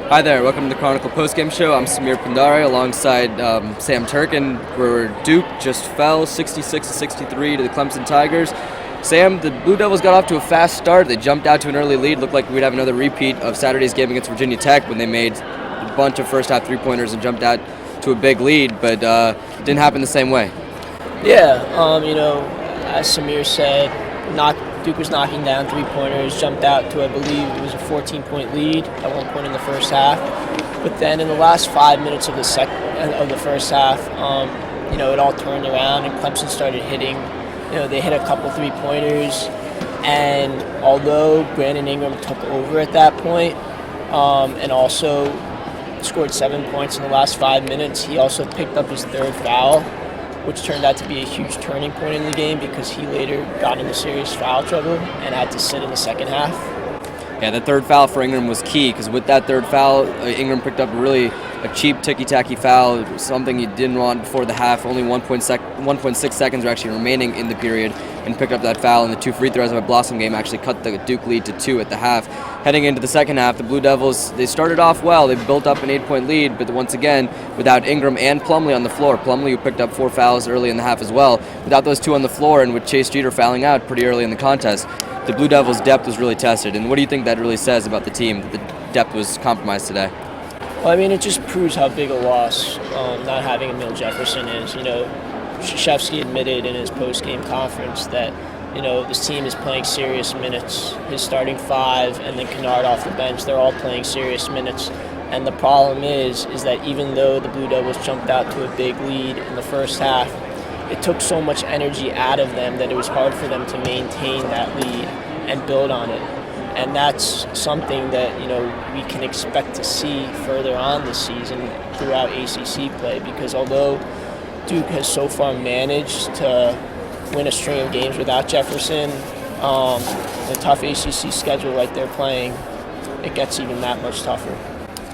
Hi there, welcome to the Chronicle postgame show. I'm Samir Pandare alongside Sam Turkin, where Duke just fell 66-63 to the Clemson Tigers. Sam, the Blue Devils got off to a fast start. They jumped out to an early lead. Looked like we'd have another repeat of Saturday's game against Virginia Tech when they made a bunch of first half three-pointers and jumped out to a big lead, but it didn't happen the same way. Yeah, as Samir said, Duke was knocking down three-pointers, jumped out to, I believe, it was a 14-point lead at one point in the first half. But then in the last 5 minutes of the first half, it all turned around and Clemson started hitting. They hit a couple three-pointers, and although Brandon Ingram took over at that point, and also scored 7 points in the last 5 minutes, he also picked up his third foul, which turned out to be a huge turning point in the game because he later got into serious foul trouble and had to sit in the second half. Yeah, the third foul for Ingram was key because with that third foul, Ingram picked up a cheap ticky-tacky foul, something you didn't want before the half. Only 1.6 seconds were actually remaining in the period, and picked up that foul, and the two free throws of a Blossom game actually cut the Duke lead to 2 at the half. Heading into the second half, the Blue Devils, they started off well. They built up an 8-point lead, but once again, without Ingram and Plumlee on the floor. Plumlee, who picked up 4 fouls early in the half as well. Without those two on the floor, and with Chase Jeter fouling out pretty early in the contest, the Blue Devils' depth was really tested. And what do you think that really says about the team, that the depth was compromised today? Well, it just proves how big a loss not having Emil Jefferson is. Krzyzewski admitted in his post-game conference that, this team is playing serious minutes. His starting 5 and then Kennard off the bench, they're all playing serious minutes. And the problem is that even though the Blue Devils jumped out to a big lead in the first half, it took so much energy out of them that it was hard for them to maintain that lead and build on it. And that's something that, we can expect to see further on this season throughout ACC play, because although Duke has so far managed to win a string of games without Jefferson, a tough ACC schedule like they're playing, it gets even that much tougher.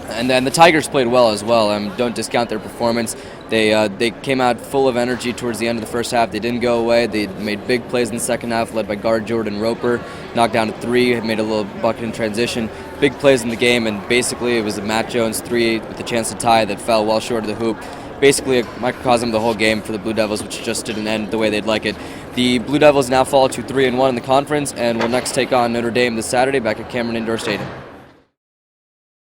And then the Tigers played well as well. Don't discount their performance. They came out full of energy towards the end of the first half. They didn't go away. They made big plays in the second half, led by guard Jordan Roper. Knocked down a 3, made a little bucket in transition. Big plays in the game, and basically it was a Matt Jones 3 with a chance to tie that fell well short of the hoop. Basically a microcosm of the whole game for the Blue Devils, which just didn't end the way they'd like it. The Blue Devils now fall to 3-1 in the conference, and will next take on Notre Dame this Saturday back at Cameron Indoor Stadium.